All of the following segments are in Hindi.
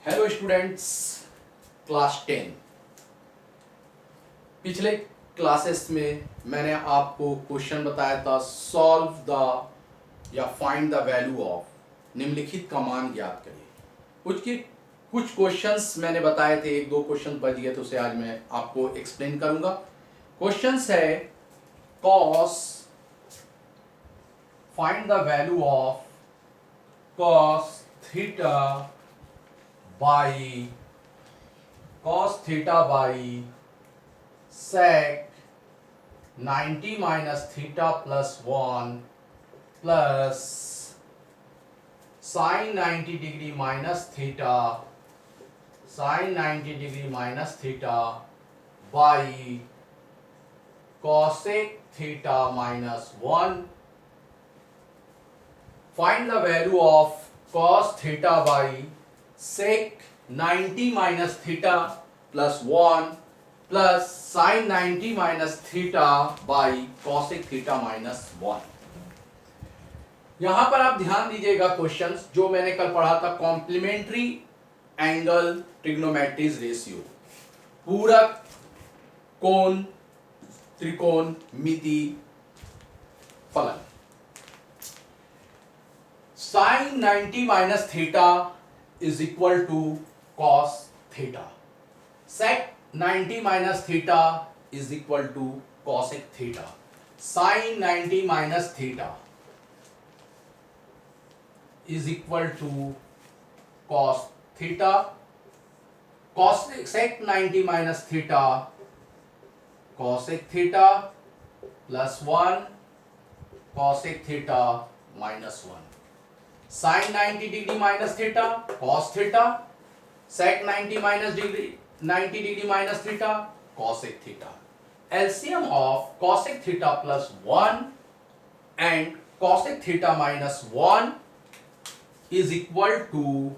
Hello students, class 10। पिछले क्लासेस में मैंने आपको क्वेश्चन बताया था, सॉल्व द या फाइंड द वैल्यू ऑफ निम्नलिखित का मान ज्ञात करिए। कुछ क्वेश्चंस मैंने बताए थे, एक दो क्वेश्चन बच गए तो उसे आज मैं आपको एक्सप्लेन करूंगा। क्वेश्चंस है cos, find the value of cos theta by sec 90 minus theta plus 1 plus sin 90 degree minus theta by cosec theta minus 1. Find the value of cos theta by sec 90 minus theta plus 1 plus sin 90 minus theta by cosec theta minus 1. यहां पर आप ध्यान दीजिएगा, क्वेश्चंस जो मैंने कल पढ़ा था, कॉम्प्लीमेंट्री एंगल ट्रिग्नोमेट्रीज रेशियो, पूरक कोण त्रिकोण मिति फलन। sin 90 minus theta is equal to cos theta. Sec 90 minus theta is equal to cosec theta. Sin 90 minus theta is equal to cos theta. Sec 90 minus theta cosec theta plus 1 cosec theta minus 1. Sin 90 degree minus theta cos theta, sec 90 degree minus theta cosec theta. LCM of cosec theta plus 1 and cosec theta minus 1 is equal to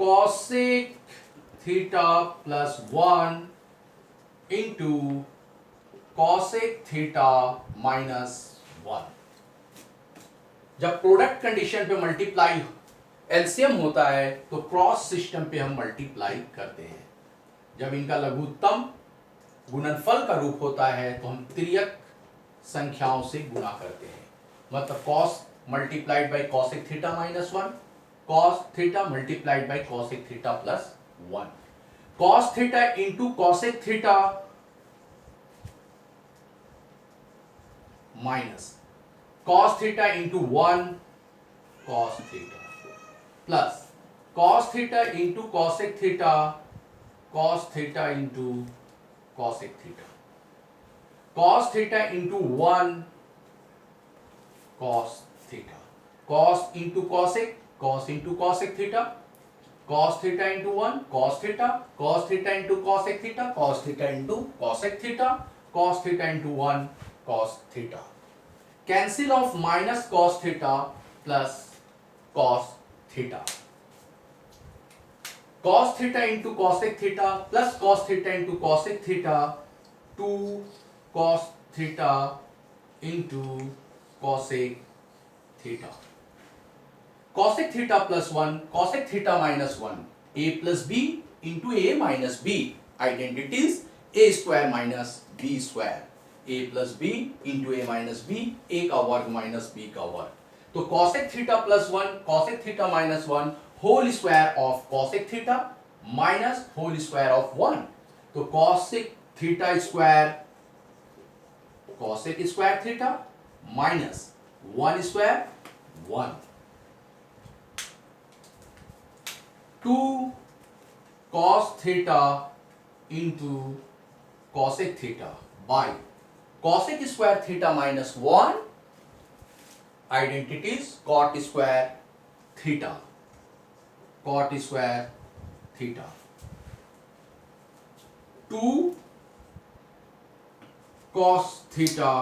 cosec theta plus 1 into cosec theta minus 1. जब प्रोडक्ट कंडीशन पे मल्टीप्लाई एलसीएम होता है तो क्रॉस सिस्टम पे हम मल्टीप्लाई करते हैं। जब इनका लघुत्तम गुणनफल का रूप होता है तो हम तिर्यक संख्याओं से गुणा करते हैं। मतलब cos multiplied by cosec theta minus 1, cos theta multiplied by cosec theta plus 1, cos theta into cosec theta minus cos theta into 1 cos theta plus cos theta into cosec theta cos theta into cosec theta, cos theta into 1 cos theta, cos into cosec, cos into cosec theta, cos theta into 1 cos theta, cos theta into cosec theta, cos theta into cosec theta, cos theta into 1 cos theta. Cancel of minus cos theta plus cos theta. Cos theta into cosec theta plus cos theta into cosec theta, 2 cos theta into cosec theta. Cosec theta plus 1 cosec theta minus 1, a plus b into a minus b, identities a square minus b square, a plus b into a minus b, a का वर्ग माइनस b का वर्ग। तो cosec theta plus 1 cosec theta minus 1 whole square of cosec theta minus whole square of 1। तो cosec theta square cosec square theta minus 1 square 1, 2 cos theta into cosec theta by cosec square theta minus 1, identities cot square theta, cot square theta, 2 cos theta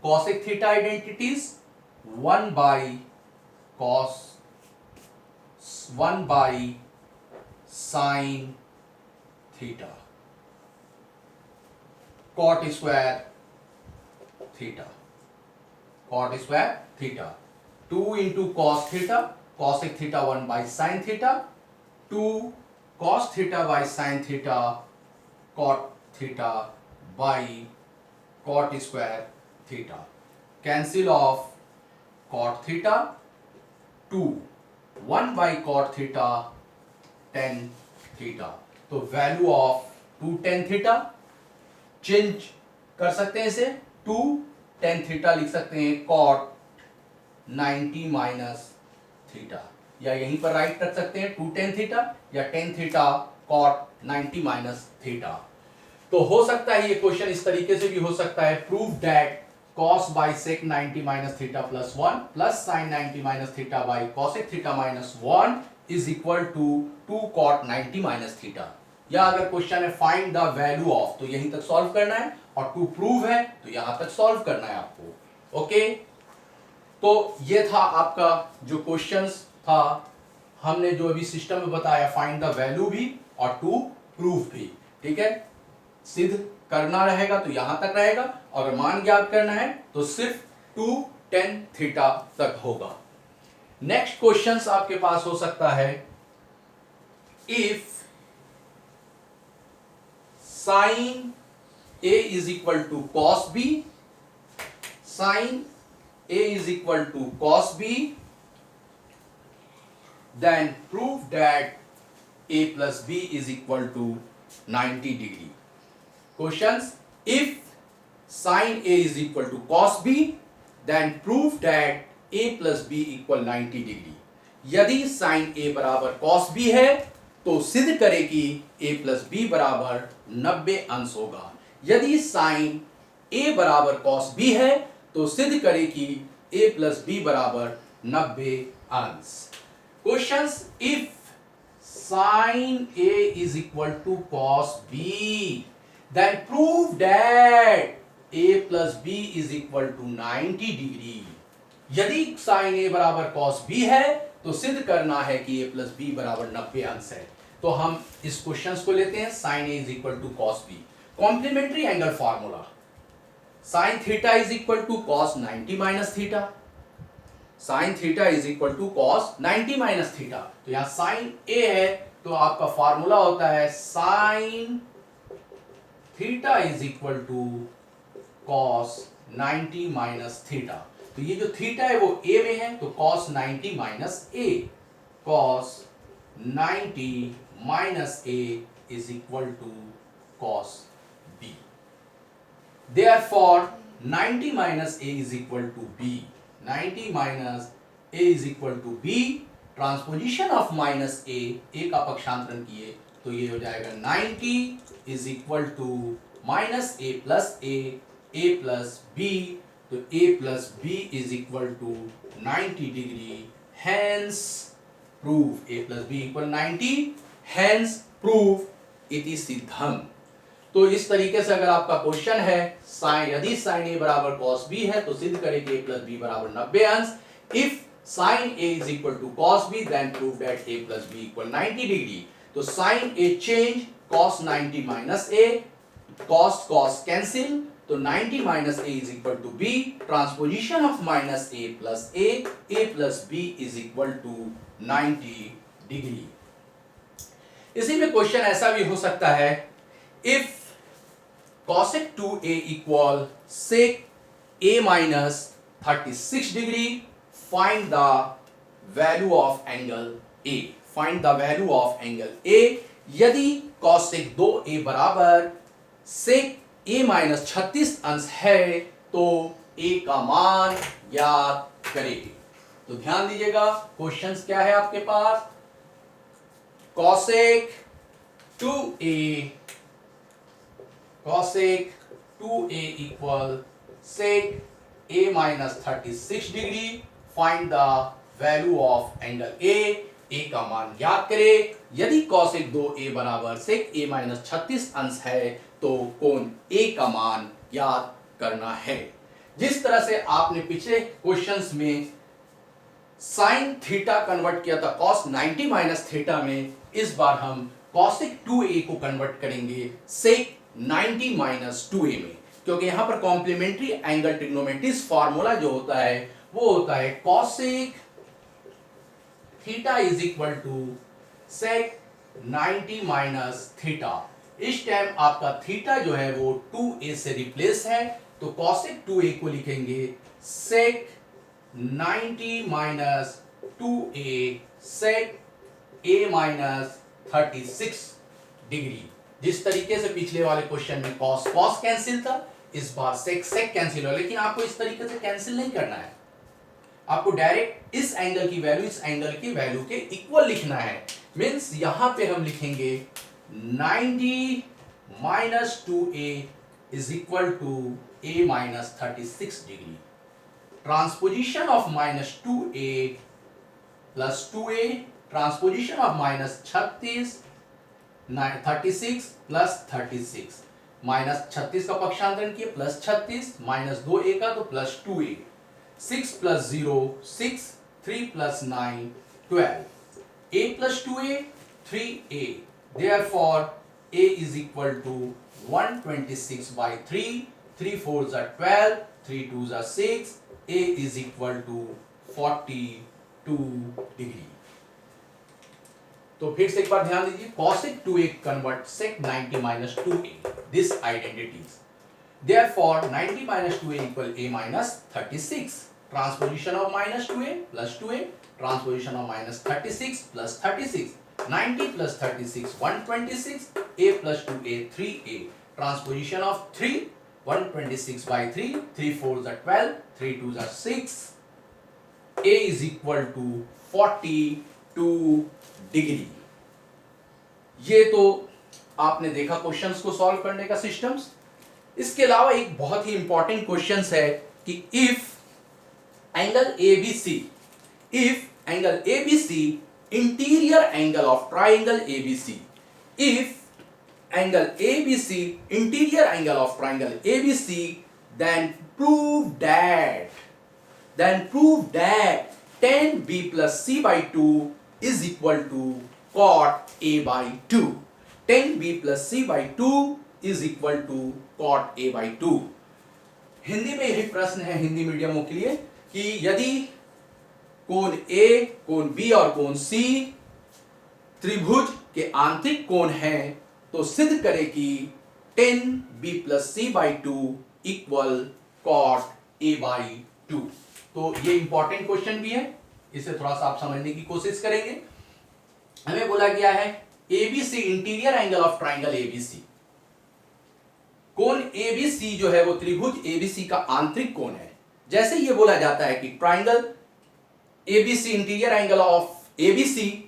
cosec theta, identities 1 by cos 1 by sin theta, cot square theta, cot square theta, 2 into cos theta cosec theta 1 by sin theta 2 cos theta by sin theta cot theta by cot square theta. Cancel of cot theta 2 1 by cot theta tan theta. तो value of 2 tan theta change कर सकते हैं, इसे 2 tan theta लिख सकते हैं cot 90 माइनस थीटा, या यहीं पर राइट रख सकते हैं 2 tan theta या tan theta cot 90 minus theta. तो हो सकता है ये क्वेश्चन इस तरीके से भी हो सकता है, prove that cos by sec 90 minus theta plus 1 plus sin 90 minus theta by cosec theta minus 1 is equal to 2 cot 90 minus theta. या अगर क्वेश्चन है फाइंड द वैल्यू ऑफ, तो यहीं तक सॉल्व करना है, और टू प्रूव है तो यहां तक सॉल्व करना है आपको. ओके, तो ये था आपका जो क्वेश्चंस था, हमने जो अभी सिस्टम में बताया, फाइंड द वैल्यू भी और टू प्रूव भी. ठीक है, सिद्ध करना रहेगा तो यहां तक रहेगा, अगर मान ज्ञात करना है तो सिर्फ 2 tan थीटा तक होगा. नेक्स्ट क्वेश्चंस आपके पास हो सकता है, if sin a is equal to cos b, sin a is equal to cos b, then prove that a plus b is equal to 90 degree. Questions, if sin a is equal to cos b, then prove that a plus b equal 90 degree. यदि sin a बराबर cos b है तो सिद्ध करे कि a plus b बराबर 90 अंश होगा. यदि sin a बराबर cos b है तो सिद्ध करे कि a plus b बराबर 90 अंश. Questions, if sin a is equal to cos b, then prove that a plus b is equal to 90 degree. यदि sin a बराबर cos b है तो सिद्ध करना है कि a plus b बराबर 90 अंश है. तो हम इस क्वेश्चंस को लेते हैं, sin a is equal to cos b. Complementary angle formula, sin theta is equal to cos 90 minus theta, sin theta is equal to cos 90 minus theta. तो यहां sin a है तो आपका फार्मूला होता है sin theta is equal to cos 90 minus theta. तो ये जो थीटा है वो a में है, तो cos 90 minus a, cos 90 minus a is equal to cos b. Therefore 90 minus a is equal to b. 90 minus a is equal to b. Transposition of minus a का पक्षांतरण किए तो ये हो जाएगा 90 is equal to minus a plus a plus b. तो a plus b is equal to 90 degree. Hence prove a plus b equal 90. Hence prove इति सिद्धम. तो इस तरीके से अगर आपका क्वेश्चन है, यदि sin a बराबर cos b है तो सिद्ध करें कि a plus b बराबर 90 अंश. If sin a is equal to cos b, then prove that a plus b equal 90 degree. तो sin a change, cos 90 minus a, cos cancel, तो 90 minus a is equal to b. Transposition of minus a plus b is equal to 90 degree. इसी में क्वेश्चन ऐसा भी हो सकता है, if cosec 2a equal sec a minus 36 degree, find the value of angle a. Find the value of angle a. यदि cosec 2a बराबर sec a minus 36 अंश है तो a का मान ज्ञात करें. तो ध्यान दीजिएगा, क्वेश्चंस क्या है आपके पास, cosec 2a equal sec a minus 36 degree. Find the value of angle a. a का मान ज्ञात करें. यदि cosec 2a बराबर sec a minus 36 अंश है तो कोण a का मान ज्ञात करना है. जिस तरह से आपने पिछले क्वेश्चंस में sin थीटा कन्वर्ट किया था cos 90 माइनस थीटा में, इस बार हम cosec 2a को कन्वर्ट करेंगे sec 90 माइनस 2a में, क्योंकि यहां पर कॉम्प्लीमेंट्री एंगल ट्रिग्नोमेट्रिक्स फार्मूला जो होता है वो होता है cosec theta is equal to sec 90 minus theta. इस टाइम आपका थीटा जो है वो 2a से रिप्लेस है, तो कॉसेक 2a को लिखेंगे sec 90 minus 2a sec a minus 36 degree. जिस तरीके से पिछले वाले क्वेश्चन में कॉस कॉस कैंसिल था, इस बार सेक सेक कैंसिल हो, लेकिन आपको इस तरीके से कैंसिल नहीं करना है, आपको डायरेक्ट इस एंगल की वैल्यू इस एंगल की वैल्यू के इक्वल लिखना है। मींस यहां पे हम लिखेंगे 90 minus 2a is equal to a minus 36 degree. Transposition of minus 2a plus 2a, transposition of minus 36 plus 36, minus 36 का पक्षांतरण किया प्लस 36 माइनस 2a का तो plus 2a, 6 plus 0 6, 3 plus 9 12, a plus 2a 3a, therefore a is equal to 126 by 3, 3 4s are 12, 3 2s are 6, a is equal to 42 degree. तो फिर से एक बार ध्यान दीजिए, cosec 2a convert sec 90 minus 2a, this identities, therefore 90 minus 2a equal a minus 36, transposition of minus 2a plus 2a, transposition of minus 36 plus 36, 90 plus 36 126, a plus 2a 3a, transposition of 3 126 by 3, 3 4s are 12, 3 2s are 6, a is equal to 42 degree. ये तो आपने देखा क्वेश्चंस को सॉल्व करने का सिस्टम्स। इसके अलावा एक बहुत ही इंपॉर्टेंट क्वेश्चंस है कि if angle ABC interior angle of triangle ABC, if angle ABC interior angle of triangle ABC, then prove that tan b plus c by 2 is equal to cot a by 2. tan b plus c by 2 is equal to cot a by 2. Hindi में यही प्रश्न है हिंदी मीडियमों के लिए कि यदि कोण A, कोण B और कोण C त्रिभुज के आंतरिक कोण हैं तो सिद्ध करें कि tan b plus c by 2 equal cot a by 2। तो ये इंपॉर्टेंट क्वेश्चन भी है, इसे थोड़ा सा आप समझने की कोशिश करेंगे। हमें बोला गया है ABC interior angle of triangle ABC, कोण ABC जो है वो त्रिभुज ABC का आंतरिक कोण है। जैसे ये बोला जाता है कि triangle ABC interior angle of ABC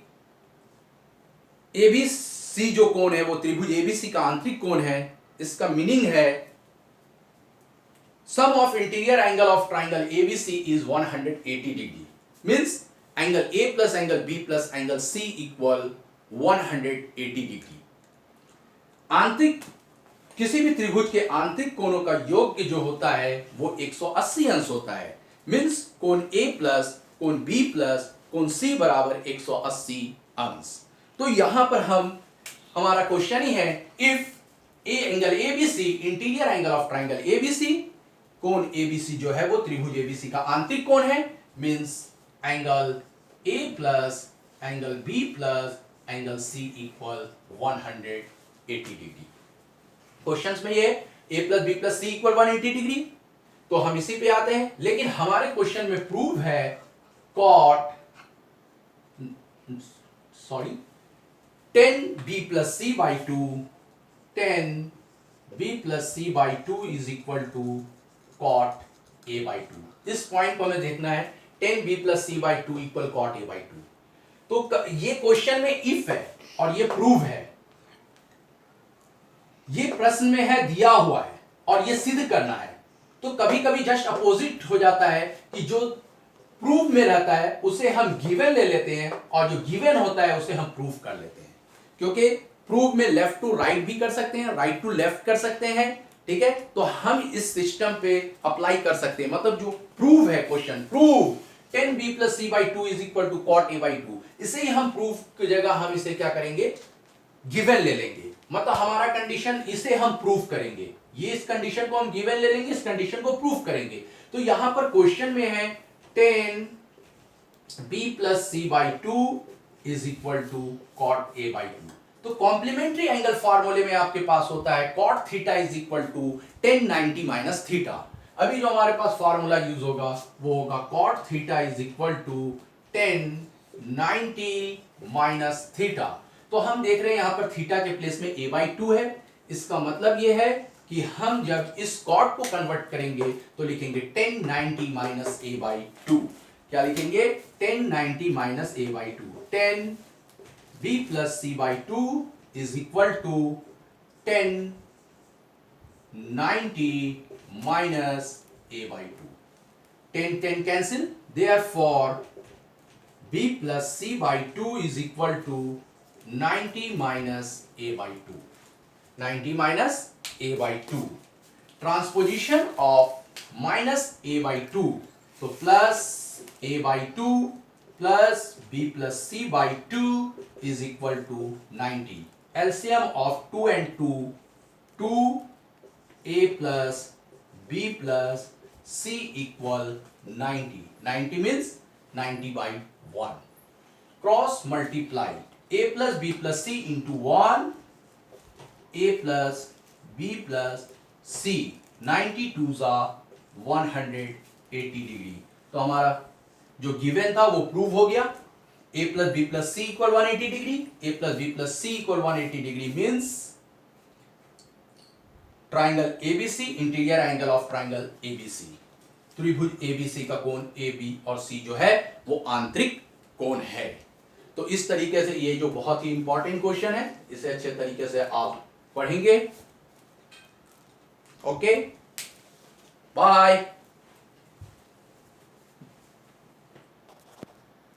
जो कोण है वो त्रिभुज ABC का आंतरिक कोण है, इसका मीनिंग है sum of interior angle of triangle ABC is 180 degree. Means angle A plus angle B plus angle C equal 180 degree. आंतरिक किसी भी त्रिभुज के आंतरिक कोणों का योग जो होता है वो 180 अंश होता है। मींस कोण A प्लस कोण B प्लस कोण C बराबर 180 अंश। तो यहां पर हमारा क्वेश्चन ही है if angle ABC interior angle of triangle ABC, कोण ABC जो है वो त्रिभुज ABC का आंतरिक कोण है, means angle A plus angle B plus angle C equal 180 degree. Questions में ये A plus B plus C equal 180 degree, तो हम इसी पे आते हैं। लेकिन हमारे क्वेश्चन में प्रूव है tan B plus C by 2, tan B plus C by 2 is equal to cot A by 2। इस पॉइंट को हमें देखना है, tan B plus C by 2 equal cot A by 2। तो ये क्वेश्चन में इफ है और ये प्रूव है, ये प्रश्न में है दिया हुआ है और ये सिद्ध करना है। तो कभी कभी जस्ट अपोजिट हो जाता है कि जो प्रूव में रहता है उसे हम गिवन ले लेते हैं और जो गिवन होता है उसे हम प्रूव कर लेते हैं, क्योंकि प्रूव में लेफ्ट टू राइट भी कर सकते हैं, राइट टू लेफ्ट कर सकते हैं, ठीक है। तो हम इस सिस्टम पे अप्लाई कर सकते हैं। मतलब जो प्रूव है question, prove tan b plus c by 2 is equal to cot a by 2, इसे ही हम प्रूव की जगह हम इसे क्या करेंगे, गिवन ले लेंगे। मतलब हमारा कंडीशन इसे हम प्रूव करेंगे, ये इस कंडीशन को हम गिवन ले लेंगे, इस कंडीशन को प्रूव करेंगे। तो यहां पर क्वेश्चन में है tan b plus c by 2 is equal to cot a by two. तो कॉम्प्लीमेंट्री एंगल फॉर्मूले में आपके पास होता है cot theta is equal to 1090 minus theta. अभी जो हमारे पास फॉर्मूला यूज होगा वो होगा cot theta is equal to 1090 minus theta. तो हम देख रहे हैं यहां पर थीटा के प्लेस में a बाई टू है। इसका मतलब यह है कि हम जब इस कॉट को कन्वर्ट करेंगे तो लिखेंगे 1090 माइनस a बाई टू। क्या लिखेंगे? 1090 minus a by two. 10 b plus c by two is equal to 1090 minus a by two. 10 cancel, therefore b plus c by 2 is equal to 90 minus a by 2. 90 minus a by 2. Transposition of minus a by 2. So plus a by 2 plus b plus c by 2 is equal to 90. LCM of 2 and 2, 2a plus b plus c equal 90. 90 means 90 by 1. Cross multiply a plus b plus c into 1, a plus b plus c, 90 twos are 180 degree. तो हमारा जो गिवन था वो प्रूव हो गया। a plus b plus c equal 180 degree, a plus b plus c equal 180 degree means triangle ABC, interior angle of triangle ABC, त्रिभुज ABC का कोण AB और C जो है वो आंतरिक कोण है। तो इस तरीके से ये जो बहुत ही इंपॉर्टेंट क्वेश्चन है इसे अच्छे तरीके से आप पढ़ेंगे। Okay, bye.